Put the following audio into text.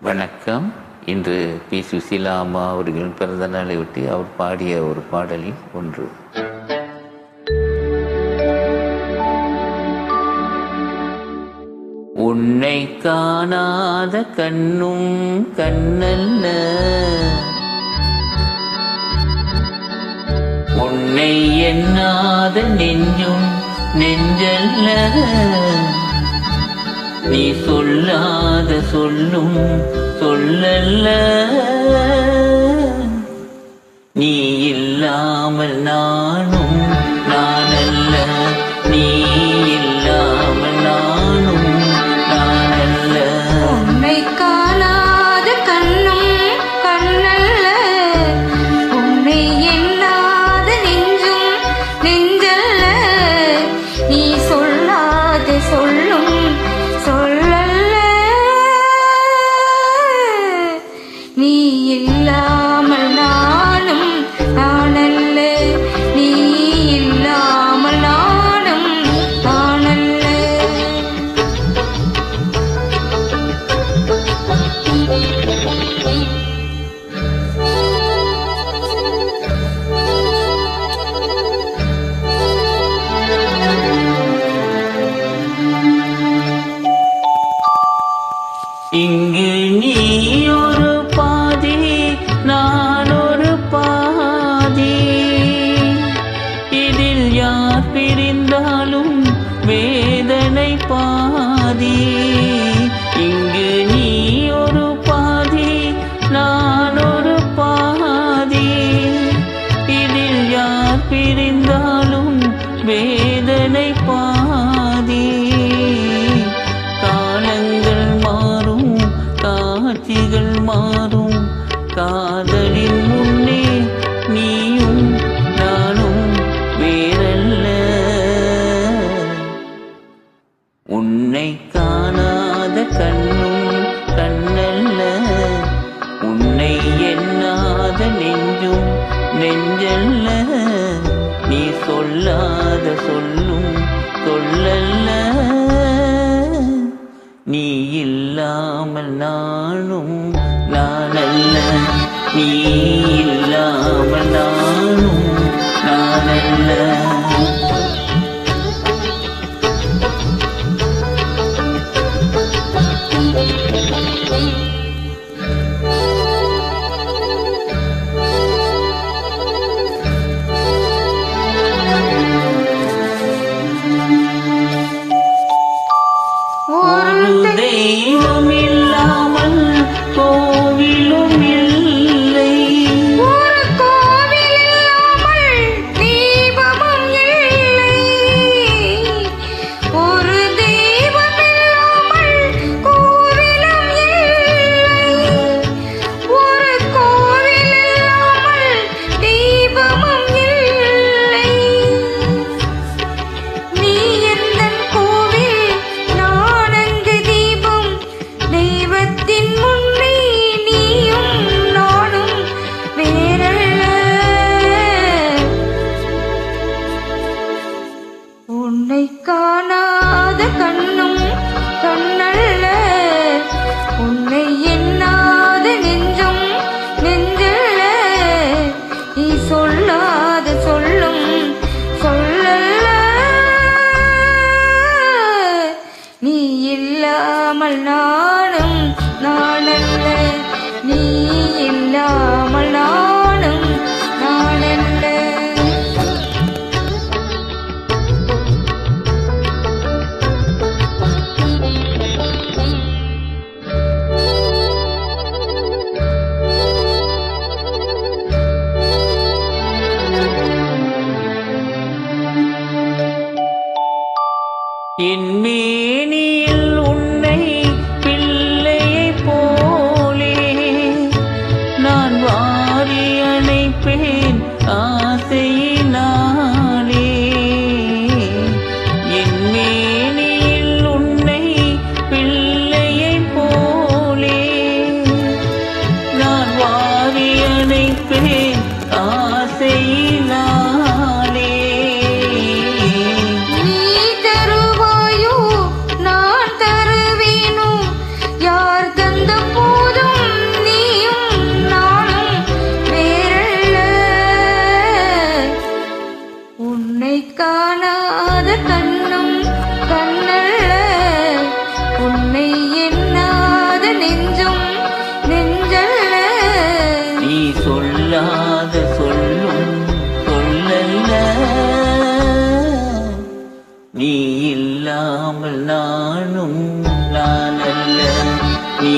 வணக்கம். இன்று பி. சுசீலா அம்மா அவர்களின் பிறந்த நாளை ஒட்டி அவர் பாடிய ஒரு பாடலில் ஒன்று. உன்னை காணாத கண்ணும் கண்ணல்ல, உன்னை எண்ணாத நெஞ்சும் நெஞ்சல்ல, நீ சொல்லாத சொல்லும் சொல்லல்ல, நீ இல்லாமல் நானும் நானல்ல, நீ இல்லாமல் நானும் நானல்ல. உன்னை காணாத கண்ணும் கண்ணல்ல, உன்னை எண்ணாத நெஞ்சும் நெஞ்சல்ல, நீ சொல்லாத சொல்லும் சொல்லல்ல, நீ இல்லாமல் நானும் நானல்ல, நீ இல்லாமல் நானும் நானல்ல. இங்கு நீ ஒரு பாதி, நான் ஒரு பாதி, இதில் யார் பிரிந்தாலும் வேதனை பாதி. இங்கு நீ ஒரு பாதி, நான் ஒரு பாதி, இதில் யார் பிரிந்தாலும் வேதனை பாதி. காலங்கள் மாறும், காட்சிகள் மாறும், காதலின் முன்னே நீயும் நானும் வேறல்ல. உன்னை காணாத கண்ணும் கண்ணல்ல, உன்னை எண்ணாத நெஞ்சும் நெஞ்சல்ல, நீ சொல்லாத சொல்லும் சொல்லல்ல, நீ இல்லாமல் நானும் நானல்ல, நீ இல்லாமல் நானும் நானல்ல. ஒரு தெய்வம் இல்லாமல் கோவிலும் இல்லை, ஒரு கோவில் இல்லாமல் தீபமும் இல்லை, ஒரு தெய்வம் இல்லாமல் கோவிலும் இல்லை, ஒரு கோவில் இல்லாமல் தீபமும் இல்லை. நீ எந்தன் கோவில், நான் அங்கு தீபம், தெய்வத்தின் முன்னே நீயும் நானும் வேறல்ல. உன்னை காணாத கண்ணும் கண்ணல்ல, உன்னை எண்ணாத நெஞ்சும் நெஞ்சல்ல, நீ சொல்லாத சொல்லும் சொல்லல்ல, நீ இல்லாமல் நானும் நானல்ல, நீ இல்லாமல் நானும் நானல்ல. என் மேனியில் உன்னை பிள்ளையைப் போலே நான் வாரி அணைப்பேன் ஆசையினாலே. என் மேனியில் உன்னை பிள்ளையைப் போலே நான் வாரி அணைப்பேன் ஆசையினாலே. நீ தருவாயோ நான் தருவேனோ, யார் தந்த போது நீ இல்லாமல் நானும் நானல்ல நீ